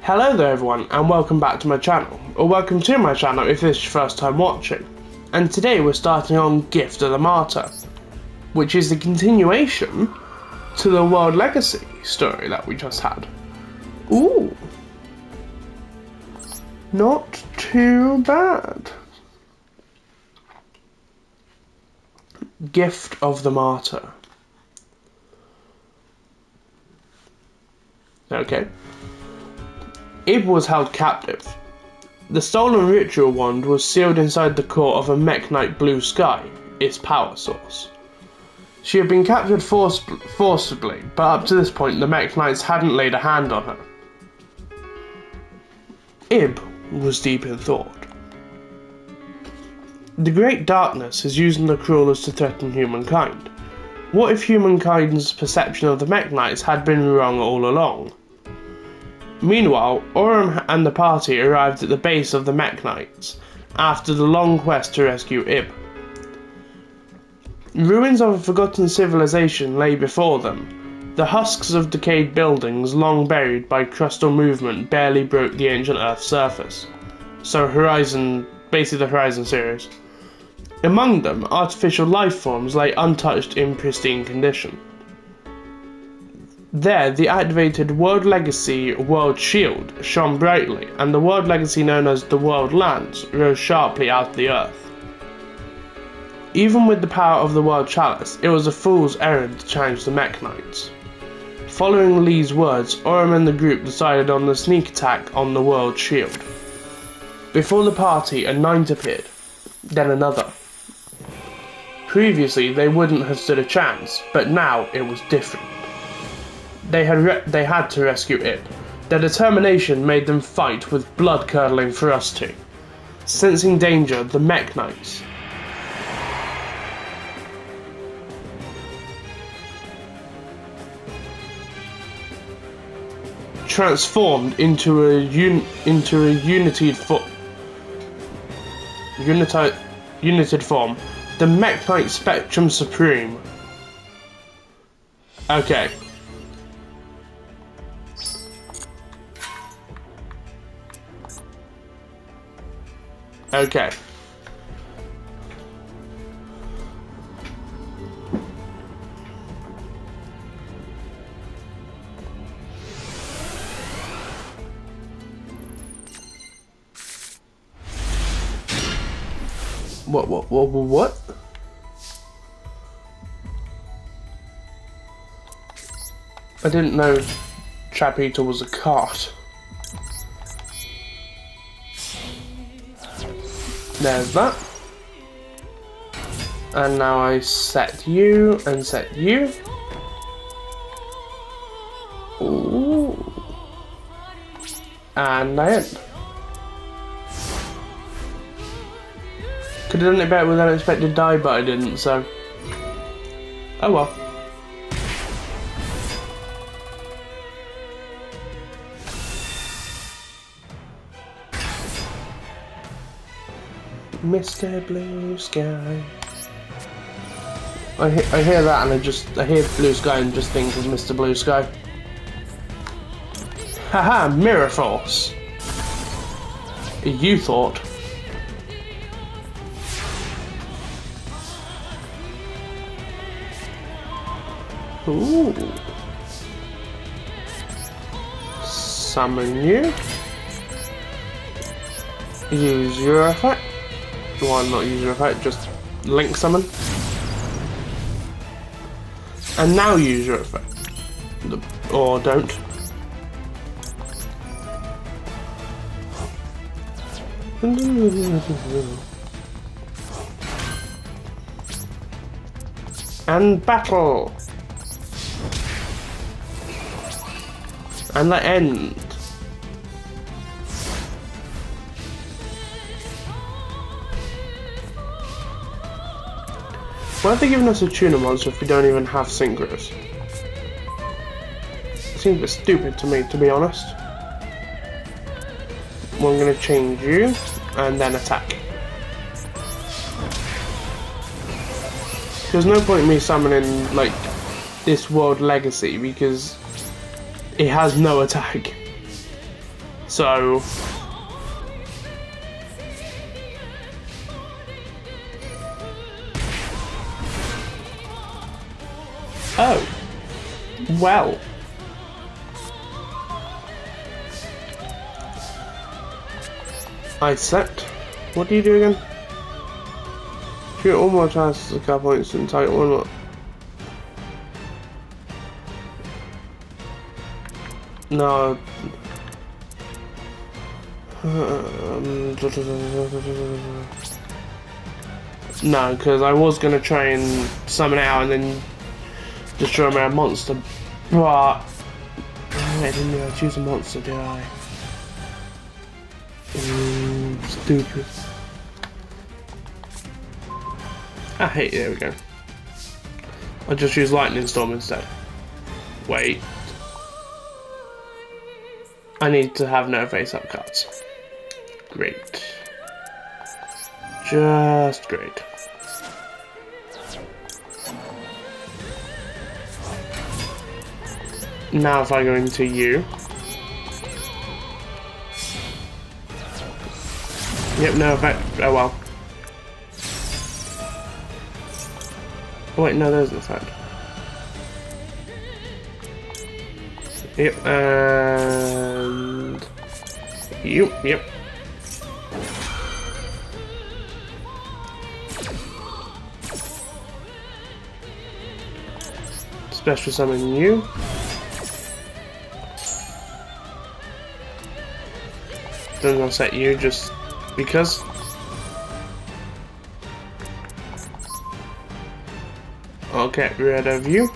Hello there everyone, and welcome back to my channel, or welcome to my channel if this is your first time watching. And today we're starting on Gift of the Martyr, which is the continuation to the World Legacy story that we just had. Ooh, not too bad. Gift of the Martyr. Okay. Iblee was held captive. The stolen ritual wand was sealed inside the core of a Mekk-Knight blue sky, its power source. She had been captured forcibly, but up to this point the Mekk-Knights hadn't laid a hand on her. Iblee was deep in thought. The Great Darkness is using the crawlers to threaten humankind. What if humankind's perception of the Mekk-Knights had been wrong all along? Meanwhile, Avram and the party arrived at the base of the Mekk-Knights after the long quest to rescue Iblee. Ruins of a forgotten civilization lay before them. The husks of decayed buildings, long buried by crustal movement, barely broke the ancient Earth's surface. So basically the Horizon series. Among them, artificial life forms lay untouched in pristine condition. There, the activated World Legacy World Shield shone brightly, and the World Legacy known as the World Lance rose sharply out of the earth. Even with the power of the World Chalice, it was a fool's errand to challenge the Mekk-Knights. Following Lee's words, Avram and the group decided on the sneak attack on the World Shield. Before the party, a knight appeared, then another. Previously, they wouldn't have stood a chance, but now it was different. They had to rescue Iblee. Their determination made them fight with blood-curdling ferocity. Sensing danger, the Mekk-Knights transformed into a united form, the Mekk-Knight Spectrum Supreme. Okay. Okay. What? I didn't know Trap Eater was a card. There's that. And now I set you and set you. Ooh. And I end. Could have done it better with an unexpected die, but I didn't, so. Oh well. Mr. Blue Sky. I hear that and I hear Blue Sky and just think of Mr. Blue Sky. Haha, Mirror Force. You thought. Ooh. Summon you. Use your effect. Well, not use your effect, just link summon. And now use your effect. Or don't. And battle. And the end. Why have they given us a tuner monster if we don't even have synchros? It seems a bit stupid to me, to be honest. Well, I'm going to change you, and then attack. There's no point in me summoning, like, this World Legacy, because it has no attack. So oh, well. I set. What do you do again? Shoot all more chances to car points and target one more. No. No, because I was going to try and summon it out and then destroy my monster, but I didn't know I choose a monster, did I? Stupid. Ah, hey, there we go. I'll just use Lightning Storm instead. Wait. I need to have no face-up cards. Great. Just great. Now if I go into you. Yep, no effect. Oh well. Oh wait, no, there's an effect. Yep, and you, yep. Special summon you. Then I'll set you just because. I'll get rid of you.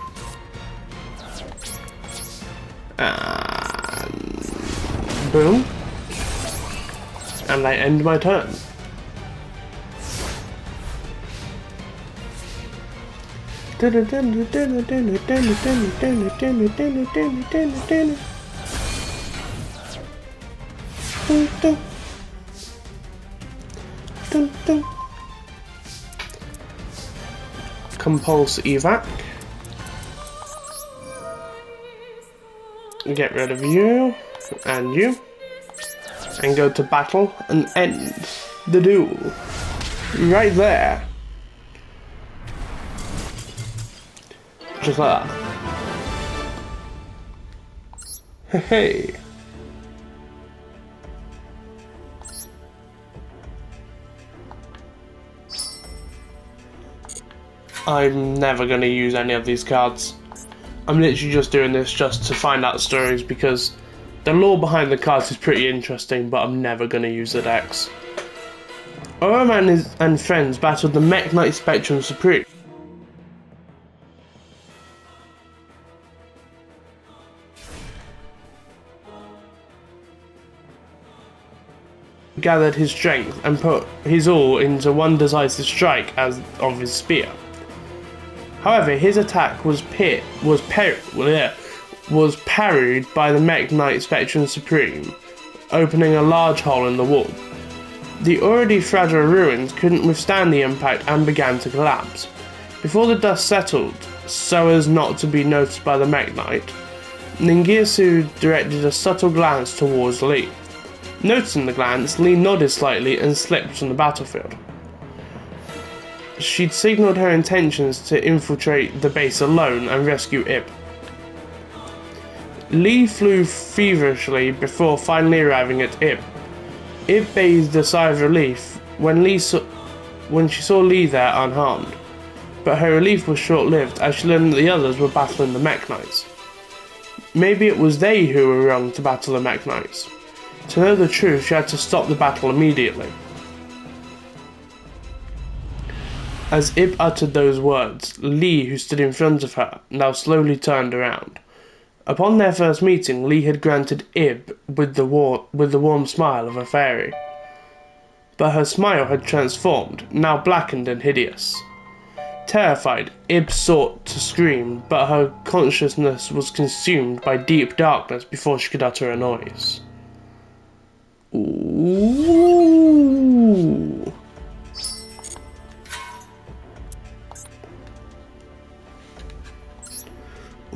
And boom. And I end my turn. Compulse evac. Get rid of you and you, and go to battle and end the duel right there, just like that. Hey. I'm never going to use any of these cards. I'm literally just doing this just to find out stories because the lore behind the cards is pretty interesting, but I'm never going to use the decks. Avram and friends battled the Mekk-Knight Spectrum Supreme. Gathered his strength and put his all into one decisive strike of his spear. However, his attack was parried by the Mekk-Knight Spectrum Supreme, opening a large hole in the wall. The already fragile ruins couldn't withstand the impact and began to collapse. Before the dust settled, so as not to be noticed by the Mekk-Knight, Ningirsu directed a subtle glance towards Lee. Noticing the glance, Lee nodded slightly and slipped from the battlefield. She'd signalled her intentions to infiltrate the base alone and rescue Iblee. Lee flew feverishly before finally arriving at Iblee. Iblee bathed a sigh of relief when she saw Lee there unharmed, but her relief was short-lived as she learned that the others were battling the Mekk-Knights. Maybe it was they who were wrong to battle the Mekk-Knights. To know the truth, she had to stop the battle immediately. As Iblee uttered those words, Lee, who stood in front of her, now slowly turned around. Upon their first meeting, Lee had granted Iblee with the warm smile of a fairy. But her smile had transformed, now blackened and hideous. Terrified, Iblee sought to scream, but her consciousness was consumed by deep darkness before she could utter a noise. Ooh.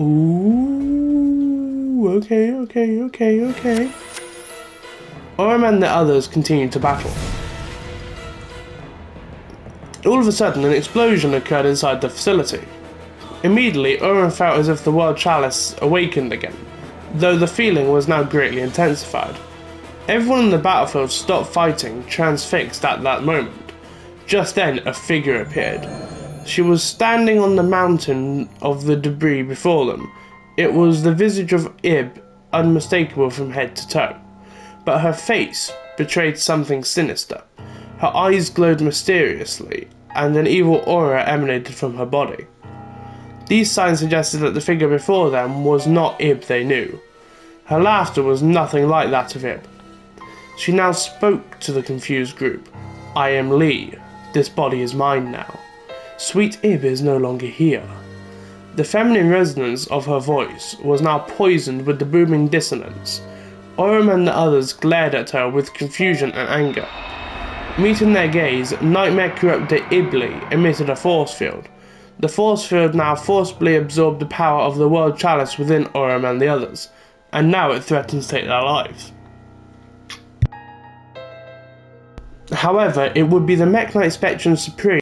Ooh, okay. Avram and the others continued to battle. All of a sudden, an explosion occurred inside the facility. Immediately, Avram felt as if the World Chalice awakened again, though the feeling was now greatly intensified. Everyone in the battlefield stopped fighting, transfixed at that moment. Just then, a figure appeared. She was standing on the mountain of the debris before them. It was the visage of Iblee, unmistakable from head to toe. But her face betrayed something sinister. Her eyes glowed mysteriously, and an evil aura emanated from her body. These signs suggested that the figure before them was not Iblee they knew. Her laughter was nothing like that of Iblee. She now spoke to the confused group. "I am Lee. This body is mine now. Sweet Iblee is no longer here." The feminine resonance of her voice was now poisoned with the booming dissonance. Avram and the others glared at her with confusion and anger. Meeting their gaze, nightmare-corrupted Iblee emitted a force field. The force field now forcibly absorbed the power of the World Chalice within Avram and the others, and now it threatened to take their lives. However, it would be the Mekk-Knight Spectrum Supreme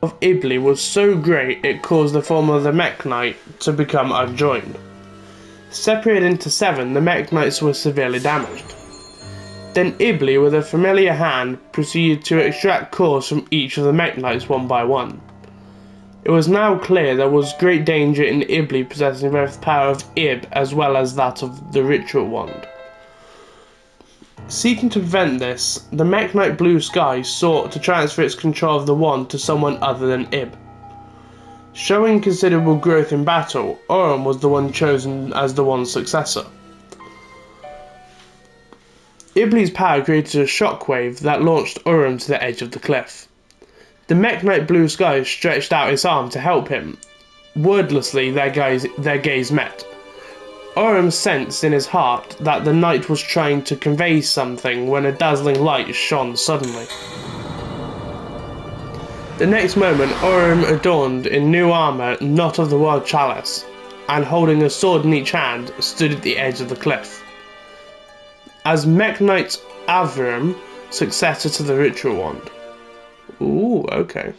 of Iblee was so great it caused the form of the Mekk-Knight to become unjoined. Separated into 7, the Mekk-Knights were severely damaged. Then Iblee, with a familiar hand, proceeded to extract cores from each of the Mekk-Knights one by one. It was now clear there was great danger in Iblee possessing both the power of Iblee as well as that of the ritual wand. Seeking to prevent this, the Mekk-Knight Blue Sky sought to transfer its control of the wand to someone other than Iblee. Showing considerable growth in battle, Avram was the one chosen as the wand's successor. Iblee's power created a shockwave that launched Avram to the edge of the cliff. The Mekk-Knight Blue Sky stretched out its arm to help him. Wordlessly, their gaze met. Avram sensed in his heart that the knight was trying to convey something when a dazzling light shone suddenly. The next moment, Avram, adorned in new armour not of the World Chalice, and holding a sword in each hand, stood at the edge of the cliff. As Mekk-Knight Avram, successor to the ritual wand. Ooh, okay.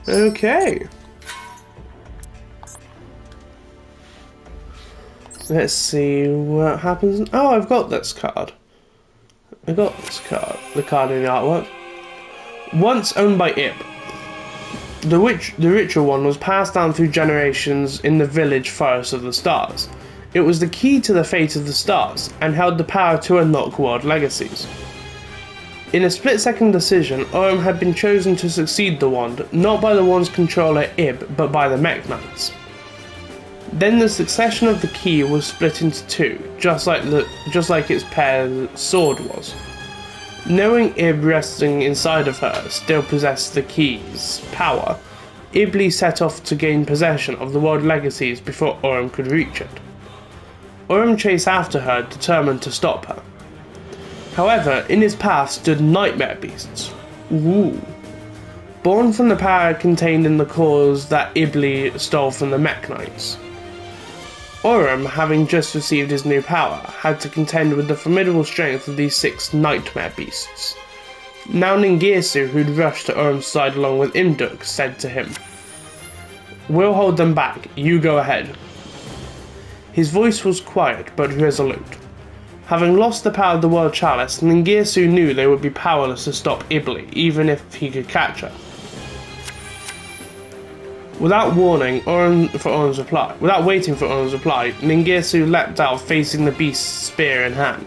Okay. Let's see what happens. Oh, I've got this card. I got this card. The card in the artwork. Once owned by Iblee, the ritual one was passed down through generations in the village Forest of the Stars. It was the key to the fate of the stars, and held the power to unlock world legacies. In a split-second decision, Avram had been chosen to succeed the wand, not by the wand's controller Iblee, but by the Mekk-Knights. Then the succession of the key was split into 2, just like its pair sword was. Knowing Iblee resting inside of her still possessed the key's power, Iblee set off to gain possession of the world legacies before Avram could reach it. Avram chased after her, determined to stop her. However, in his path stood nightmare beasts. Ooh. Born from the power contained in the cores that Iblee stole from the Mekk-Knights. Avram, having just received his new power, had to contend with the formidable strength of these 6 nightmare beasts. Now Ningirsu, who'd rushed to Avram's side along with Imduk, said to him, "We'll hold them back, you go ahead." His voice was quiet but resolute. Having lost the power of the World Chalice, Ningirsu knew they would be powerless to stop Iblee, even if he could catch her. Without waiting for Avram's reply, Ningirsu leapt out, facing the beast's spear in hand.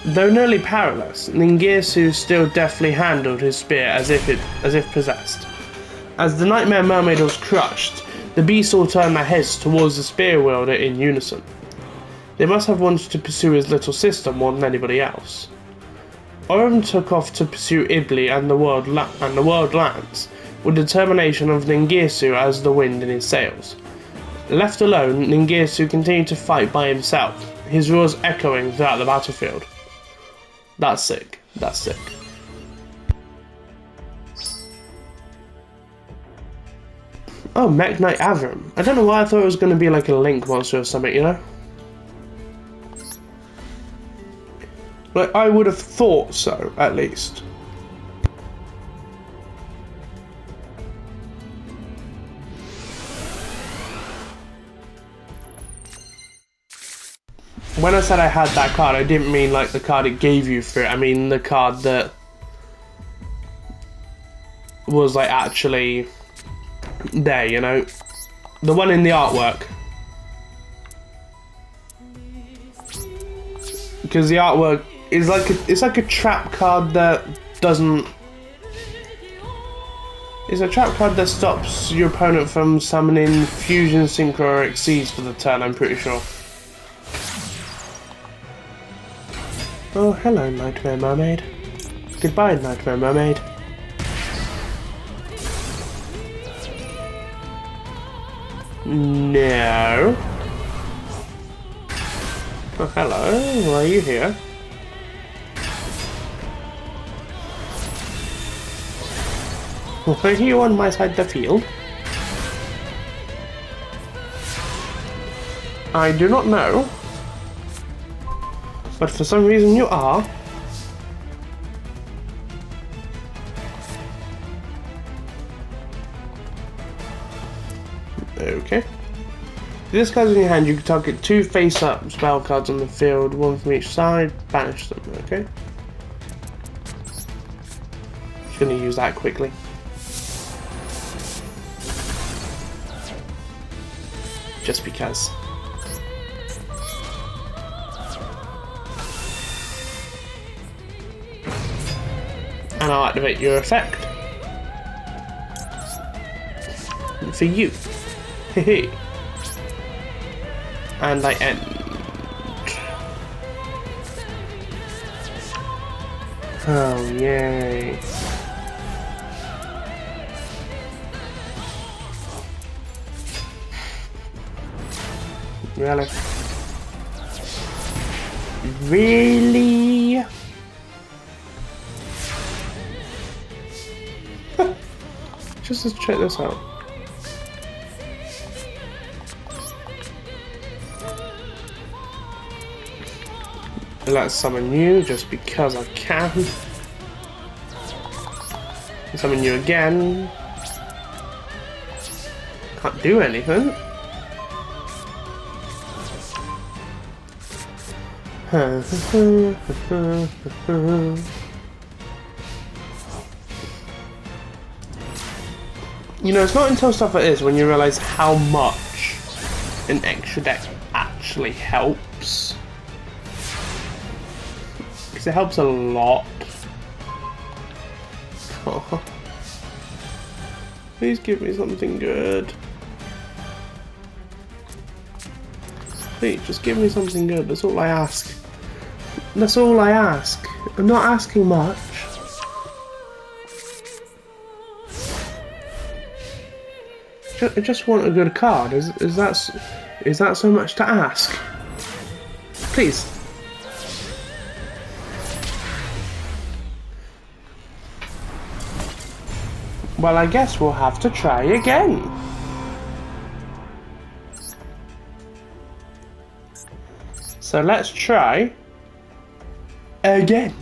Though nearly powerless, Ningirsu still deftly handled his spear as if possessed. As the Nightmare Mermaid was crushed, the beasts all turned their heads towards the spear wielder in unison. They must have wanted to pursue his little sister more than anybody else. Avram took off to pursue Iblee and the world lands, with the determination of Ningirsu as the wind in his sails. Left alone, Ningirsu continued to fight by himself, his roars echoing throughout the battlefield. That's sick. That's sick. Oh, Mekk-Knight Avram. I don't know why I thought it was going to be like a Link monster or something, you know? Like, I would have thought so, at least. When I said I had that card, I didn't mean like the card it gave you for it. I mean the card that was like actually there, you know? The one in the artwork. Because the artwork is like it's like a trap card that doesn't... It's a trap card that stops your opponent from summoning Fusion, Synchro, or Exceeds for the turn, I'm pretty sure. Oh, hello, Nightmare Mermaid. Goodbye, Nightmare Mermaid. No. Oh, hello. Why are you here? Were you on my side of the field? I do not know. But for some reason you are. Okay. This card's in your hand, you can target 2 face-up spell cards on the field, 1 from each side, banish them, okay? Just gonna use that quickly. Just because. And I'll activate your effect. For you. Hehe. And I end. Oh, yay. Really? Really? Just to check this out. Let's summon you just because I can. Summon you again. Can't do anything. You know, it's not until stuff like this when you realise how much an extra deck actually helps. Because it helps a lot. Oh. Please give me something good. Please, just give me something good. That's all I ask. That's all I ask. I'm not asking much. I just want a good card. Is that so much to ask? Please. Well, I guess we'll have to try again. So let's try again.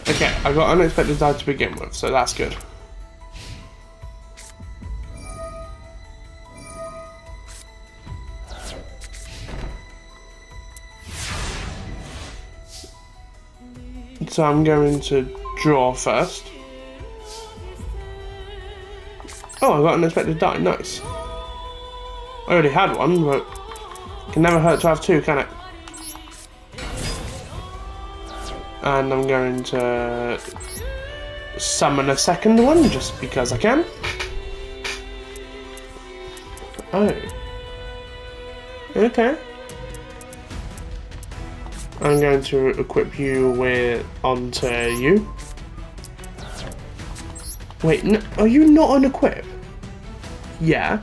Okay, I got unexpected die to begin with, so that's good. So I'm going to draw first. Oh, I got an unexpected die, nice. I already had one, but it can never hurt to have two, can it? And I'm going to summon a second one, just because I can. Oh. Okay. I'm going to equip you with onto you. Wait, no, are you not on equip? Yeah.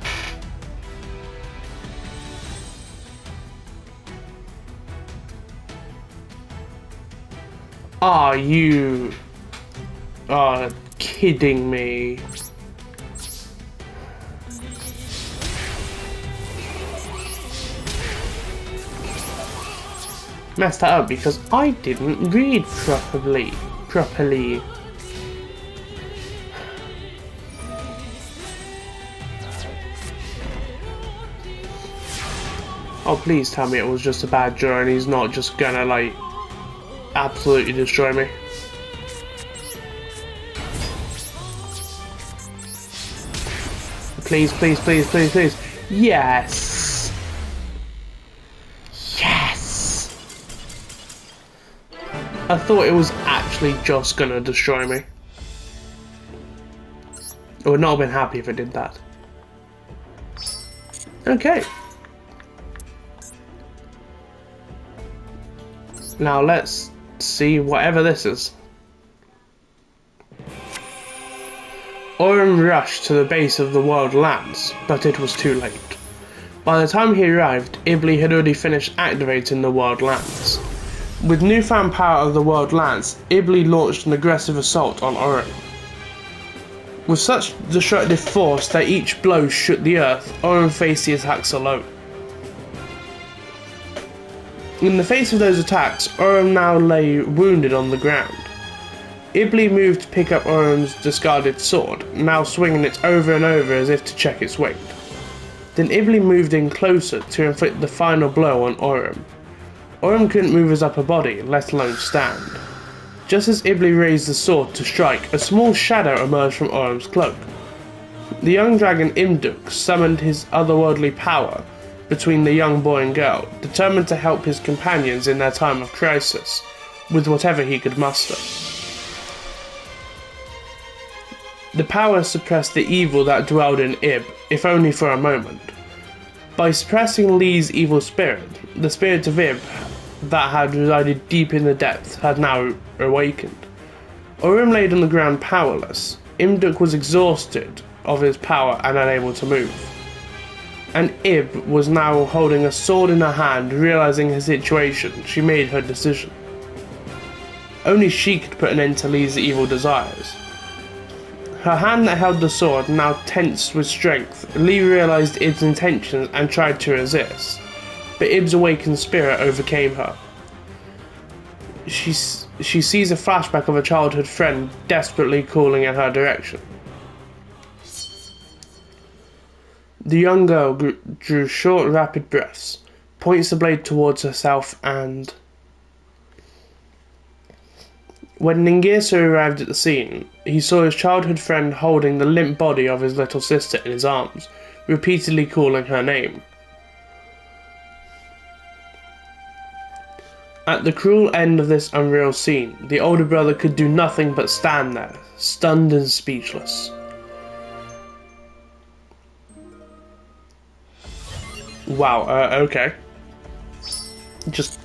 Are you kidding me? Messed that up because I didn't read properly. Oh, please tell me it was just a bad draw and he's not just gonna, like, absolutely destroy me. Please, please, please, please, please. Yes! Yes! I thought it was actually just gonna destroy me. I would not have been happy if it did that. Okay. Now let's see whatever this is. Avram rushed to the base of the world lands, but it was too late. By the time he arrived, Iblee had already finished activating the world lands. With newfound power of the world lands, Iblee launched an aggressive assault on Avram. With such destructive force that each blow shook the earth, Avram faced the attacks alone. In the face of those attacks, Avram now lay wounded on the ground. Iblee moved to pick up Avram's discarded sword, now swinging it over and over as if to check its weight. Then Iblee moved in closer to inflict the final blow on Avram. Avram couldn't move his upper body, let alone stand. Just as Iblee raised the sword to strike, a small shadow emerged from Avram's cloak. The young dragon Imduk summoned his otherworldly power between the young boy and girl, determined to help his companions in their time of crisis, with whatever he could muster. The power suppressed the evil that dwelled in Ib, if only for a moment. By suppressing Lee's evil spirit, the spirit of Ib that had resided deep in the depths had now awakened. Avram laid on the ground powerless. Imduk was exhausted of his power and unable to move. And Ib was now holding a sword in her hand, realizing her situation. She made her decision. Only she could put an end to Lee's evil desires. Her hand that held the sword now tensed with strength. Lee realized Ib's intentions and tried to resist, but Ib's awakened spirit overcame her. She sees a flashback of a childhood friend desperately calling in her direction. The young girl drew short, rapid breaths, points the blade towards herself, and when Ningirsa arrived at the scene, he saw his childhood friend holding the limp body of his little sister in his arms, repeatedly calling her name. At the cruel end of this unreal scene, the older brother could do nothing but stand there, stunned and speechless. Wow, okay. Just,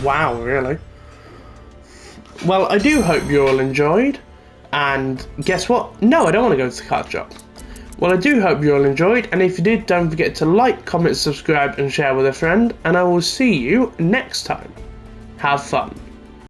wow, really. Well, I do hope you all enjoyed, and guess what? No, I don't want to go to the card shop. Well, I do hope you all enjoyed, and if you did, don't forget to like, comment, subscribe, and share with a friend, and I will see you next time. Have fun.